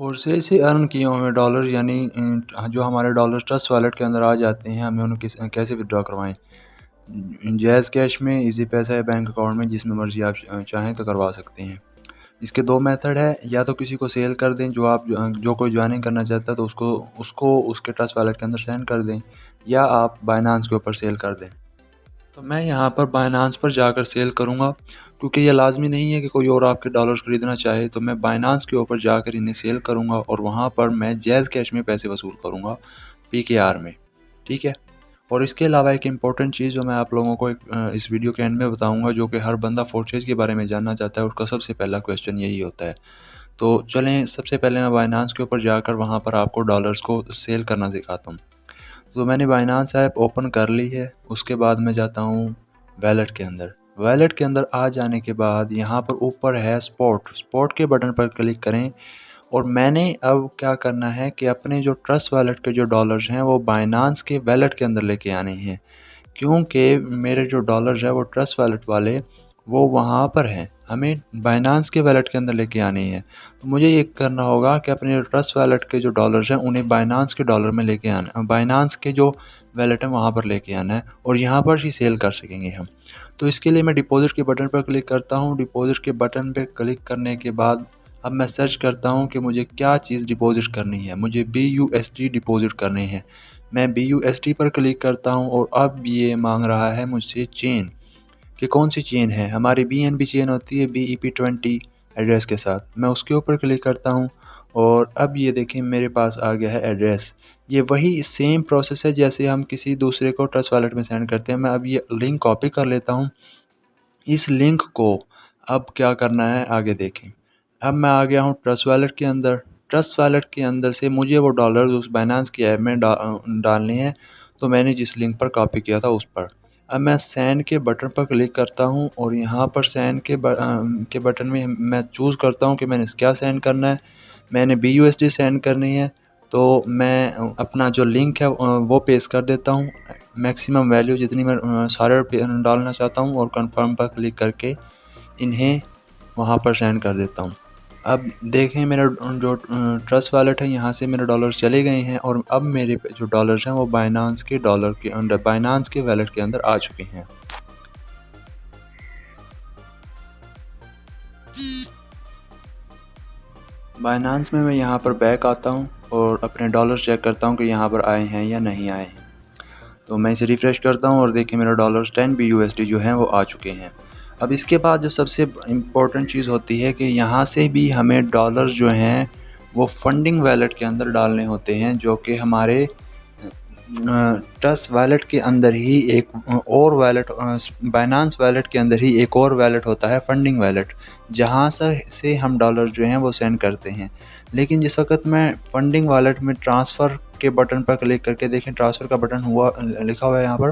और से अर्न किए हुए डॉलर यानी जो हमारे डॉलर ट्रस्ट वॉलेट के अंदर आ जाते हैं, हमें उन्हें कैसे विड्रॉ करवाएं। जैज़ कैश में, इजी पैसा या बैंक अकाउंट में, जिसमें मर्जी आप चाहें तो करवा सकते हैं। इसके दो मेथड है, या तो किसी को सेल कर दें, जो कोई ज्वाइनिंग करना चाहता है तो उसको उसके ट्रस्ट वॉलेट के अंदर सेंड कर दें, या आप बाइनांस के ऊपर सेल कर दें। तो मैं यहाँ पर बाइनांस पर जाकर सेल करूँगा, क्योंकि ये लाजमी नहीं है कि कोई और आपके डॉलर्स खरीदना चाहे। तो मैं बाइनांस के ऊपर जाकर इन्हें सेल करूँगा और वहाँ पर मैं जैज़ कैश में पैसे वसूल करूँगा, PKR में। ठीक है। और इसके अलावा एक इम्पॉर्टेंट चीज़ जो मैं आप लोगों को इस वीडियो के एंड में बताऊंगा, जो कि हर बंदा फोर्चेज के बारे में जानना चाहता है, उसका सबसे पहला क्वेश्चन यही होता है। तो चलें, सबसे पहले मैं बाइनांस के ऊपर जाकर वहाँ पर आपको डॉलर्स को सेल करना सिखाता हूँ। तो मैंने बाइनांस ऐप ओपन कर ली है। उसके बाद मैं जाता हूँ वैलेट के अंदर। वैलेट के अंदर आ जाने के बाद यहाँ पर ऊपर है स्पॉट के बटन पर क्लिक करें। और मैंने अब क्या करना है कि अपने जो ट्रस्ट वैलेट के जो डॉलर्स हैं वो बाइनांस के वैलेट के अंदर लेके आने हैं, क्योंकि मेरे जो डॉलर्स हैं वो ट्रस्ट वैलेट वाले वो वहाँ पर हैं, हमें बाइनांस के वैलेट के अंदर लेके आने हैं। तो मुझे ये करना होगा कि अपने ट्रस्ट वैलेट के जो डॉलर्स हैं उन्हें बाइनांस के डॉलर में लेके आना, बाइनांस के जो वैलेट है वहाँ पर लेके आना है, और यहाँ पर ही सेल कर सकेंगे हम। तो इसके लिए मैं डिपॉजिट के बटन पर क्लिक करता हूँ। डिपॉजिट के बटन पर क्लिक करने के बाद अब मैं सर्च करता हूँ कि मुझे क्या चीज़ डिपॉजिट करनी है। मुझे BUSD डिपॉजिट करने हैं। मैं BUSD पर क्लिक करता हूँ और अब ये मांग रहा है मुझसे चेन, कि कौन सी चेन है। हमारी BNB चेन होती है BEP20 एड्रेस के साथ। मैं उसके ऊपर क्लिक करता हूँ और अब ये देखें मेरे पास आ गया है एड्रेस। ये वही सेम प्रोसेस है जैसे हम किसी दूसरे को ट्रस्ट वॉलेट में सेंड करते हैं। मैं अब ये लिंक कॉपी कर लेता हूँ। इस लिंक को अब क्या करना है आगे देखें। अब मैं आ गया हूँ ट्रस्ट वॉलेट के अंदर। ट्रस्ट वॉलेट के अंदर से मुझे वो डॉलर्स उस बाइनांस की ऐप में डालने हैं। तो मैंने जिस लिंक पर कॉपी किया था उस पर अब मैं सेंड के बटन पर क्लिक करता हूँ, और यहाँ पर सेंड के बटन में मैं चूज़ करता हूँ कि मैंने क्या सेंड करना है। मैंने BUSD सेंड करनी है, तो मैं अपना जो लिंक है वो पेस्ट कर देता हूँ। मैक्सिमम वैल्यू जितनी मैं सारे डालना चाहता हूँ, और कंफर्म पर क्लिक करके इन्हें वहाँ पर सेंड कर देता हूँ। अब देखें मेरा जो ट्रस्ट वॉलेट है यहाँ से मेरे डॉलर्स चले गए हैं, और अब मेरे जो डॉलर्स हैं वो बाइनांस के डॉलर के अंदर, बाइनांस के वॉलेट के अंदर आ चुके हैं। बाइनांस में मैं यहाँ पर बैक आता हूँ और अपने डॉलर चेक करता हूँ कि यहाँ पर आए हैं या नहीं आए हैं। तो मैं इसे रिफ़्रेश करता हूँ और देखिए मेरा डॉलर्स 10 BUSD जो हैं वो आ चुके हैं। अब इसके बाद जो सबसे इम्पोर्टेंट चीज़ होती है कि यहाँ से भी हमें डॉलर्स जो हैं वो फंडिंग वैलेट के अंदर डालने होते हैं, जो कि हमारे ट्रस्ट वैलेट के अंदर ही एक और वैलेट, बाइनांस वैलेट के अंदर ही एक और वैलेट होता है फंडिंग वैलेट, जहाँ से हम डॉलर जो हैं वो सेंड करते हैं। लेकिन जिस वक्त मैं फंडिंग वैलेट में ट्रांसफ़र के बटन पर क्लिक करके देखें, ट्रांसफ़र का बटन हुआ लिखा हुआ है यहाँ पर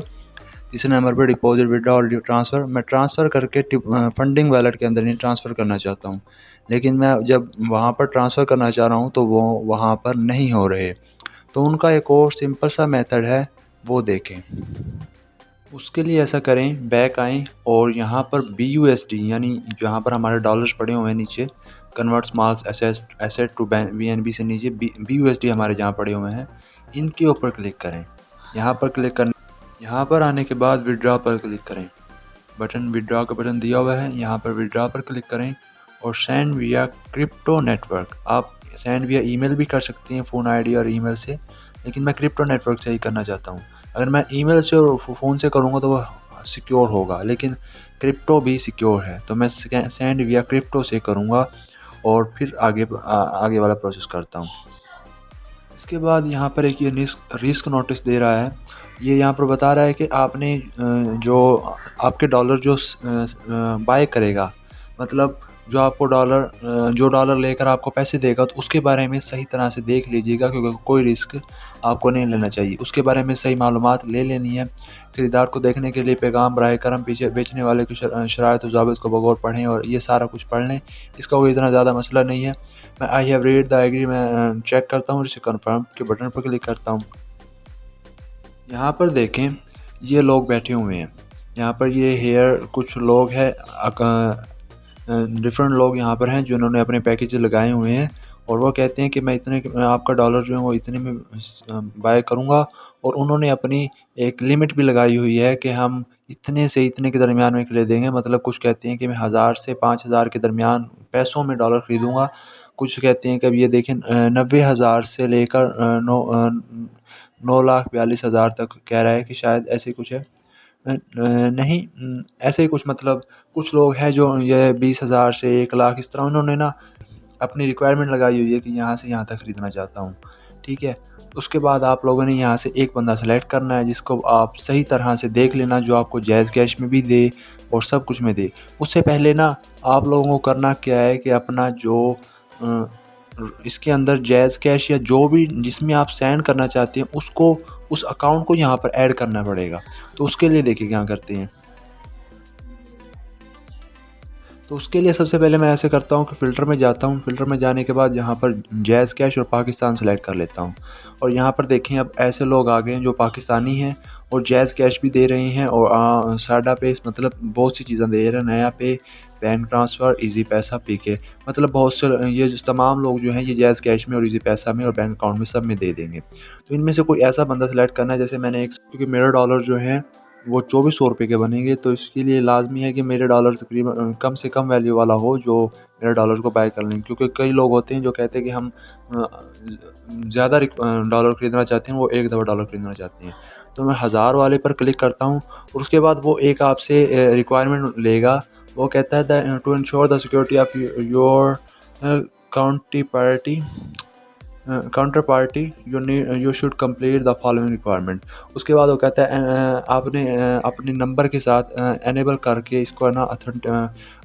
तीसरे नंबर पर, डिपॉजिट, विड्रॉ और ट्रांसफ़र। मैं ट्रांसफ़र करके फंडिंग वैलेट के अंदर नहीं ट्रांसफ़र करना चाहता हूँ, लेकिन मैं जब वहाँ पर ट्रांसफ़र करना चाह रहा हूँ तो वो वहाँ पर नहीं हो रहे। तो उनका एक और सिंपल सा मेथड है, वो देखें। उसके लिए ऐसा करें, बैक आएँ और यहाँ पर BUSD यानी जहाँ पर हमारे डॉलर्स पड़े हुए हैं नीचे, convert small asset to BNB से नीचे BUSD हमारे जहाँ पड़े हुए हैं, इनके ऊपर क्लिक करें। यहाँ पर आने के बाद विड्रॉ पर क्लिक करें। विड्रॉ का बटन दिया हुआ है, यहाँ पर विड्रॉ पर क्लिक करें और सेंड विया क्रिप्टो नेटवर्क। आप सेंड विया ईमेल भी कर सकते हैं, फ़ोन ID और ईमेल से, लेकिन मैं क्रिप्टो नेटवर्क से ही करना चाहता हूँ। अगर मैं ईमेल से और फ़ोन से करूँगा तो वह सिक्योर होगा, लेकिन क्रिप्टो भी सिक्योर है, तो मैं सेंड विया क्रिप्टो से करूँगा और फिर आगे वाला प्रोसेस करता हूँ। इसके बाद यहाँ पर एक ये रिस्क नोटिस दे रहा है। ये यहाँ पर बता रहा है कि आपने जो आपके डॉलर जो बाय करेगा, मतलब जो आपको डॉलर लेकर आपको पैसे देगा, तो उसके बारे में सही तरह से देख लीजिएगा, क्योंकि कोई रिस्क आपको नहीं लेना चाहिए। उसके बारे में सही मालूमात ले लेनी है। खरीदार को देखने के लिए पैगाम बराए करम पीछे बेचने वाले की शराइत ज़ाबित को बगौर पढ़ें और ये सारा कुछ पढ़ लें। इसका कोई इतना ज़्यादा मसला नहीं है। मैं I have read the agree मैं चेक करता हूँ, जिसे कन्फर्म के बटन पर क्लिक करता हूँ। यहाँ पर देखें ये लोग बैठे हुए हैं। यहाँ पर ये हेयर कुछ लोग हैं, डिफरेंट लोग यहाँ पर हैं जिन्होंने अपने पैकेज लगाए हुए हैं, और वो कहते हैं कि मैं इतने आपका डॉलर जो है वो इतने में बाय करूँगा, और उन्होंने अपनी एक लिमिट भी लगाई हुई है कि हम इतने से इतने के दरमियान में खरीदेंगे। मतलब कुछ कहते हैं कि मैं 1000 से 5000 के दरमियान पैसों में डॉलर खरीदूँगा। कुछ कहते हैं कि अब ये देखें 90,000 से लेकर 9,42,000 तक कह रहा है कि शायद ऐसे कुछ है। नहीं, ऐसे ही कुछ, मतलब कुछ लोग हैं जो ये 20,000 से 1,00,000 इस तरह उन्होंने ना अपनी रिक्वायरमेंट लगाई हुई है कि यहाँ से यहाँ तक खरीदना चाहता हूँ। ठीक है? उसके बाद आप लोगों ने यहाँ से एक बंदा सेलेक्ट करना है जिसको आप सही तरह से देख लेना, जो आपको जायज़ कैश में भी दे और सब कुछ में दे। उससे पहले ना आप लोगों को करना क्या है कि अपना जो अ, इसके अंदर जायज़ कैश या जो भी जिसमें आप सेंड करना चाहते हैं उसको, उस अकाउंट को यहाँ पर ऐड करना पड़ेगा। तो उसके लिए देखिए क्या करते हैं। तो उसके लिए सबसे पहले मैं ऐसे करता हूँ कि फ़िल्टर में जाता हूँ। फ़िल्टर में जाने के बाद यहाँ पर जायज़ कैश और पाकिस्तान सेलेक्ट कर लेता हूँ। और यहाँ पर देखें अब ऐसे लोग आ गए हैं जो पाकिस्तानी हैं और जायज़ कैश भी दे रहे हैं, और साडा पे मतलब बहुत सी चीज़ें दे रहे हैं, नया पे, बैंक ट्रांसफ़र, ईज़ी पैसा, पीके, मतलब बहुत से ये जो तमाम लोग जो हैं ये जायज़ कैश में और ईज़ी पैसा में और बैंक अकाउंट में सब में दे देंगे। तो इनमें से कोई ऐसा बंदा सेलेक्ट करना है, जैसे मैंने एक, क्योंकि मेरा डॉलर जो है वो 2400 रुपये के बनेंगे, तो इसके लिए लाज़मी है कि मेरे डॉलर तकरीबन कम से कम वैल्यू वाला हो जो मेरे डॉलर को बाय कर लें। क्योंकि कई लोग होते हैं जो कहते हैं कि हम ज़्यादा डॉलर ख़रीदना चाहते हैं, वो एक दफ़ा डॉलर ख़रीदना चाहते हैं। तो मैं 1000 वाले पर क्लिक करता हूँ और उसके बाद वो एक आपसे रिक्वायरमेंट लेगा। वो कहता है to insure the security of your county party counter party you should complete the following requirement. उसके बाद वो कहता है आपने अपने नंबर के साथ एनेबल करके इसको ना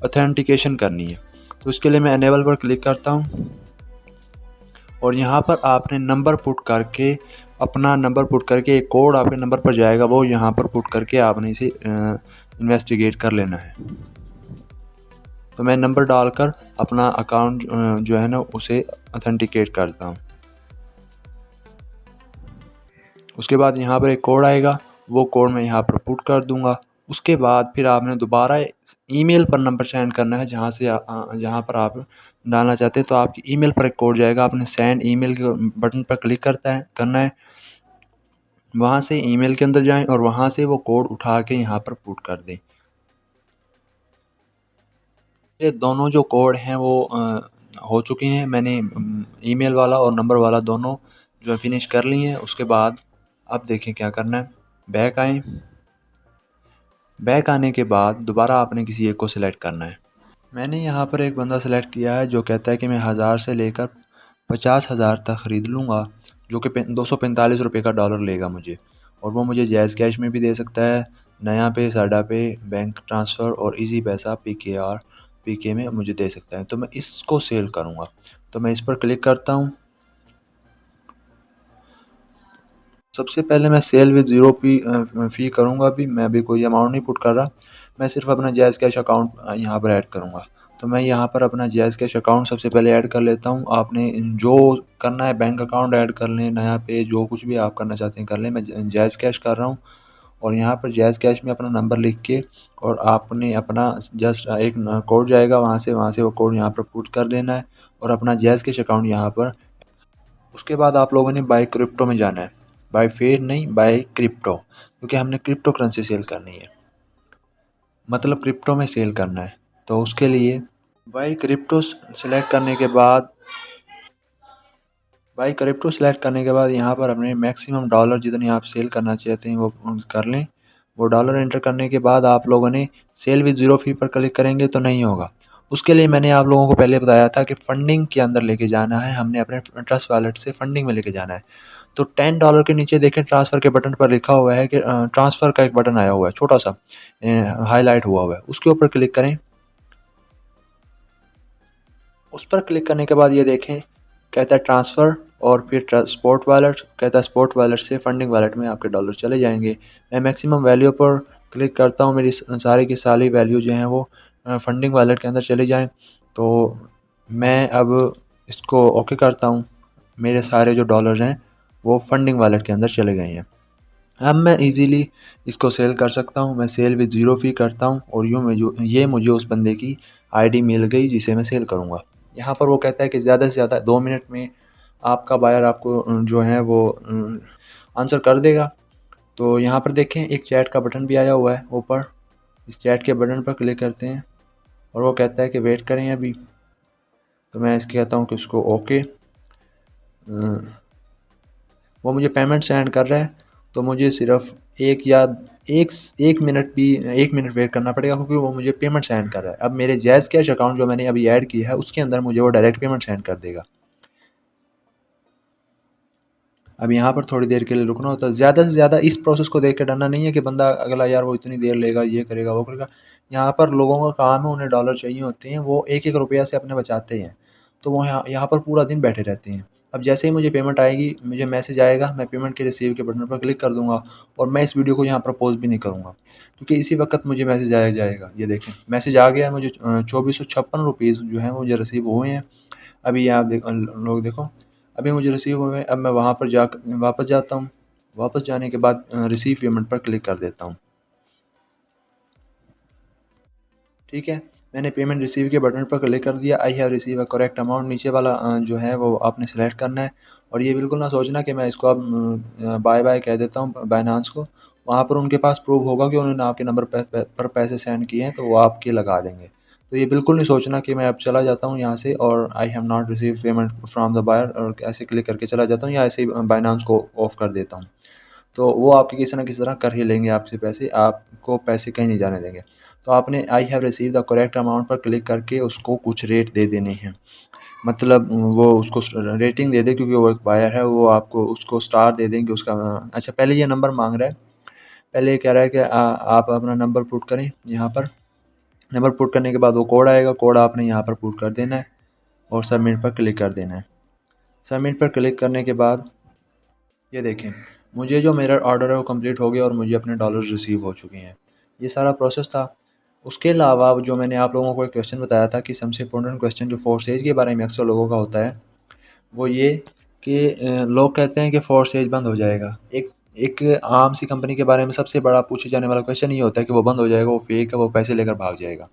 ऑथेंटिकेशन करनी है। तो इसके लिए मैं एनेबल पर क्लिक करता हूँ और यहाँ पर आपने नंबर पुट करके, अपना नंबर पुट करके एक कोड आपके नंबर पर जाएगा, वो यहाँ पर पुट करके आपने इसे इन्वेस्टिगेट कर लेना है। तो मैं नंबर डालकर अपना अकाउंट जो है ना उसे ऑथेंटिकेट करता हूँ। उसके बाद यहाँ पर एक कोड आएगा, वो कोड मैं यहाँ पर पुट कर दूँगा। उसके बाद फिर आपने दोबारा ईमेल पर नंबर सेंड करना है जहाँ से जहाँ पर आप डालना चाहते हैं। तो आपकी ईमेल पर एक कोड जाएगा, आपने सेंड ईमेल के बटन पर क्लिक करना है। वहाँ से ईमेल के अंदर जाएं और वहाँ से वो कोड उठा के यहाँ पर पुट कर दें। ये दोनों जो कोड हैं वो हो चुके हैं। मैंने ईमेल वाला और नंबर वाला दोनों जो फिनिश कर लिए हैं। उसके बाद अब देखें क्या करना है। बैक आएँ। बैक आने के बाद दोबारा आपने किसी एक को सिलेक्ट करना है। मैंने यहाँ पर एक बंदा सेलेक्ट किया है जो कहता है कि मैं 1000 से लेकर 50,000 तक ख़रीद लूँगा, जो कि 245 रुपये का डॉलर लेगा मुझे, और वो मुझे जायज़ कैश में भी दे सकता है, नया पे, साडा पे, बैंक ट्रांसफ़र और इजी पैसा, पीके में मुझे दे सकता है। तो मैं इसको सेल करूँगा। तो मैं इस पर क्लिक करता हूँ। सबसे पहले मैं सेल विद ज़ीरो फ़ी करूँगा। अभी मैं अभी कोई अमाउंट नहीं पुट कर रहा, मैं सिर्फ अपना जायज़ कैश अकाउंट यहाँ पर ऐड करूँगा। तो मैं यहाँ पर अपना जायज़ कैश अकाउंट सबसे पहले ऐड कर लेता हूँ। आपने जो करना है बैंक अकाउंट ऐड कर लें, नया पे, जो कुछ भी आप करना चाहते हैं कर लें। मैं जायज़ कैश कर रहा हूँ और यहाँ पर जायज़ कैश में अपना नंबर लिख के, और आपने अपना जस्ट एक कोड जाएगा, वहाँ से वो कोड यहाँ पर पुट कर देना है और अपना जायज़ कैश अकाउंट यहाँ पर। उसके बाद आप लोगों ने बाय क्रिप्टो में जाना है, बाय फेयर नहीं, बाय क्रिप्टो, क्योंकि हमने क्रिप्टो करेंसी सेल करनी है, मतलब क्रिप्टो में सेल करना है। तो उसके लिए बाय क्रिप्टो सेलेक्ट करने के बाद यहाँ पर अपने मैक्सिमम डॉलर जितने आप सेल करना चाहते हैं वो कर लें। वो डॉलर एंटर करने के बाद आप लोगों ने सेल विद ज़ीरो फ़ी पर क्लिक करेंगे तो नहीं होगा। उसके लिए मैंने आप लोगों को पहले बताया था कि फंडिंग के अंदर लेके जाना है, हमने अपने ट्रस्ट वॉलेट से फंडिंग में लेके जाना है। तो $10 के नीचे देखें ट्रांसफ़र के बटन पर लिखा हुआ है कि ट्रांसफ़र का एक बटन आया हुआ है, छोटा सा हाईलाइट हुआ हुआ है, उसके ऊपर क्लिक करें। उस पर क्लिक करने के बाद ये देखें कहता है ट्रांसफ़र, और फिर स्पॉट वॉलेट कहता है, स्पॉट वॉलेट से फंडिंग वॉलेट में आपके डॉलर चले जाएंगे। मैं मैक्सिमम वैल्यू पर क्लिक करता हूँ, मेरी सारी की सारी वैल्यू जो हैं वो फंडिंग वॉलेट के अंदर चले जाएं। तो मैं अब इसको ओके करता हूँ। मेरे सारे जो डॉलर हैं वो फंडिंग वॉलेट के अंदर चले गए हैं। अब मैं इजीली इसको सेल कर सकता हूँ। मैं सेल विद ज़ीरो फ़ी करता हूँ और ये मुझे उस बंदे की आईडी मिल गई जिसे मैं सेल करूँगा। यहाँ पर वो कहता है कि ज़्यादा से ज़्यादा 2 मिनट में आपका बायर आपको जो है वो आंसर कर देगा। तो यहाँ पर देखें एक चैट का बटन भी आया हुआ है ऊपर, इस चैट के बटन पर क्लिक करते हैं और वो कहता है कि वेट करें अभी। तो मैं इसके कहता हूँ कि उसको ओके। वो मुझे पेमेंट सेंड कर रहा है, तो मुझे सिर्फ एक या एक एक मिनट भी 1 मिनट वेट करना पड़ेगा, क्योंकि वो मुझे पेमेंट सेंड कर रहा है। अब मेरे जैज़ कैश अकाउंट जो मैंने अभी ऐड किया है उसके अंदर मुझे वो डायरेक्ट पेमेंट सेंड कर देगा। अब यहाँ पर थोड़ी देर के लिए रुकना होता है। ज़्यादा से ज़्यादा इस प्रोसेस को देख के डरना नहीं है कि बंदा अगला यार वो इतनी देर लेगा, ये करेगा, वो करेगा। यहाँ पर लोगों का काम है, उन्हें डॉलर चाहिए होते हैं, वो एक एक रुपया से अपने बचाते हैं, तो वो यहाँ पर पूरा दिन बैठे रहते हैं। अब जैसे ही मुझे पेमेंट आएगी, मुझे मैसेज आएगा, मैं पेमेंट के रिसीव के बटन पर क्लिक कर दूंगा और मैं इस वीडियो को यहाँ पर पॉज भी नहीं करूँगा, क्योंकि इसी वक्त मुझे मैसेज आया जाएगा। ये देखें मैसेज आ गया है, मुझे 2456 रुपीज़ जो है मुझे रिसीव हुए हैं। अभी आप लोग देखो, अभी मुझे रिसीव हुए हैं। अब मैं वहाँ पर जा वापस जाता हूँ। वापस जाने के बाद रिसीव पेमेंट पर क्लिक कर देता हूँ। ठीक है, मैंने पेमेंट रिसीव के बटन पर क्लिक कर दिया। I have receive a correct amount, नीचे वाला जो है वो आपने सेलेक्ट करना है। और ये बिल्कुल ना सोचना कि मैं इसको अब बाय बाय कह देता हूँ बाइनांस को। वहाँ पर उनके पास प्रूफ होगा कि उन्होंने आपके नंबर पर पैसे सेंड किए हैं, तो वो आपके लगा देंगे। तो ये बिल्कुल नहीं सोचना कि मैं अब चला जाता हूँ यहाँ से और I have not receive payment from the buyer और ऐसे क्लिक करके चला जाता हूँ, या ऐसे ही बाइनांस को ऑफ कर देता हूँ। तो वो आपके किसी ना किसी तरह कर ही लेंगे आपसे पैसे, आपको पैसे कहीं नहीं जाने देंगे। तो आपने I have receive the correct amount पर क्लिक करके उसको कुछ रेट दे देने हैं। मतलब वो उसको रेटिंग दे दे, क्योंकि वो एक बायर है, वो आपको उसको स्टार दे देंगे उसका। अच्छा, पहले ये नंबर मांग रहा है। पहले ये कह रहा है कि आप अपना नंबर पुट करें यहाँ पर। नंबर पुट करने के बाद वो कोड आएगा, कोड आपने यहाँ पर पुट कर देना है और सबमिट पर क्लिक कर देना है। सबमिट पर क्लिक करने के बाद ये देखें, मुझे जो मेरा ऑर्डर है वो कंप्लीट हो गया और मुझे अपने डॉलर्स रिसीव हो चुके हैं। ये सारा प्रोसेस था। उसके अलावा जो मैंने आप लोगों को एक क्वेश्चन बताया था कि सबसे इम्पोर्टेंट क्वेश्चन जो फोर्सेज के बारे में अक्सर लोगों का होता है, वो ये कि लोग कहते हैं कि फोर्सेज बंद हो जाएगा। एक एक आम सी कंपनी के बारे में सबसे बड़ा पूछे जाने वाला क्वेश्चन ये होता है कि वो बंद हो जाएगा, वो फेक है, वो पैसे लेकर भाग जाएगा।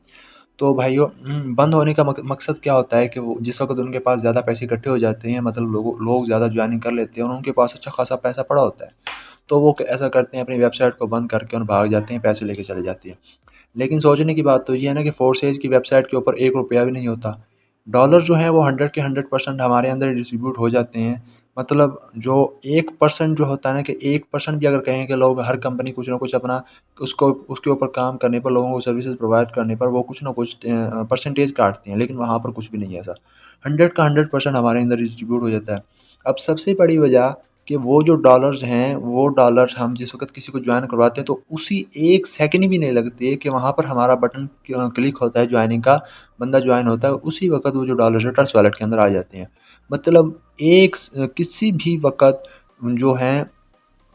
तो भाइयों, बंद होने का मकसद क्या होता है कि वो जिस वक़्त उनके पास ज़्यादा पैसे इकट्ठे हो जाते हैं, मतलब लोग ज़्यादा जॉइनिंग कर लेते हैं और उनके पास अच्छा खासा पैसा पड़ा होता है, तो वो ऐसा करते हैं, अपनी वेबसाइट को बंद करके और भाग जाते हैं, पैसे लेके चले जाते हैं। लेकिन सोचने की बात तो ये है ना कि फोर्सेज की वेबसाइट के ऊपर 1 रुपया भी नहीं होता। डॉलर जो है वो 100 के 100% हमारे अंदर डिस्ट्रीब्यूट हो जाते हैं। मतलब जो 1% जो होता है ना, कि 1% भी अगर कहें कि लोग, हर कंपनी कुछ ना कुछ अपना उसको उसके ऊपर काम करने पर, लोगों को सर्विसेज प्रोवाइड करने पर वो कुछ ना कुछ परसेंटेज काटते हैं, लेकिन वहाँ पर कुछ भी नहीं है ऐसा। 100 का 100% हमारे अंदर डिस्ट्रीब्यूट हो जाता है। अब सबसे बड़ी वजह कि वो जो डॉलर्स हैं, वो डॉलर्स हम जिस वक़्त किसी को जॉइन करवाते हैं तो उसी 1 सेकंड भी नहीं लगते कि वहाँ पर हमारा बटन क्लिक होता है जॉइनिंग का, बंदा जॉइन होता है, उसी वक़्त वो जो डॉलर्स है ट्रस्ट वॉलेट के अंदर आ जाते हैं। मतलब किसी भी वक़्त जो है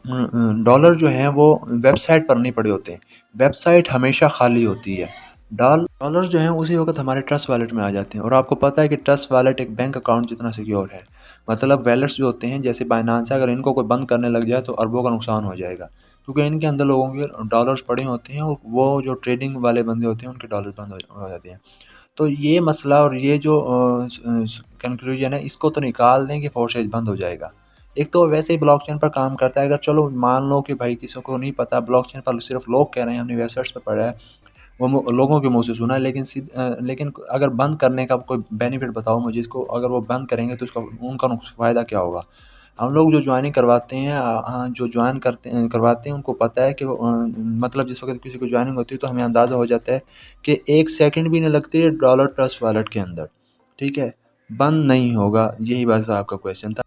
डॉलर जो हैं वो वेबसाइट पर नहीं पड़े होते हैं। वेबसाइट हमेशा खाली होती है। डॉलर जो हैं उसी वक़्त हमारे ट्रस्ट वॉलेट में आ जाते हैं, और आपको पता है कि ट्रस्ट वॉलेट एक बैंक अकाउंट जितना सिक्योर है। मतलब वॉलेट्स जो होते हैं जैसे बाइनेंस है, अगर इनको कोई बंद करने लग जाए तो अरबों का नुकसान हो जाएगा, क्योंकि इनके अंदर लोगों के डॉलर्स पड़े होते हैं और वो जो ट्रेडिंग वाले बंदे होते हैं उनके डॉलर्स बंद हो जाते हैं। तो ये मसला और ये जो कंक्लूजन है, इसको तो निकाल दें कि फोर्सेज बंद हो जाएगा। एक तो वैसे ही ब्लॉकचेन पर काम करता है। अगर चलो मान लो कि भाई किसी को नहीं पता, ब्लॉकचेन पर सिर्फ लोग कह रहे हैं, हमने वेबसाइट्स पर पढ़ा है, वो लोगों के मुंह से सुना है, लेकिन अगर बंद करने का कोई बेनिफिट बताओ मुझे, इसको अगर वो बंद करेंगे तो इसका उनका फ़ायदा क्या होगा। हम लोग जो ज्वाइनिंग करवाते हैं, जो ज्वाइन करवाते हैं, उनको पता है कि वो मतलब जिस वक्त किसी को ज्वाइनिंग होती है तो हमें अंदाज़ा हो जाता है कि 1 सेकंड भी नहीं लगती है डॉलर ट्रस्ट वॉलेट के अंदर। ठीक है, बंद नहीं होगा। यही बस आपका क्वेश्चन था।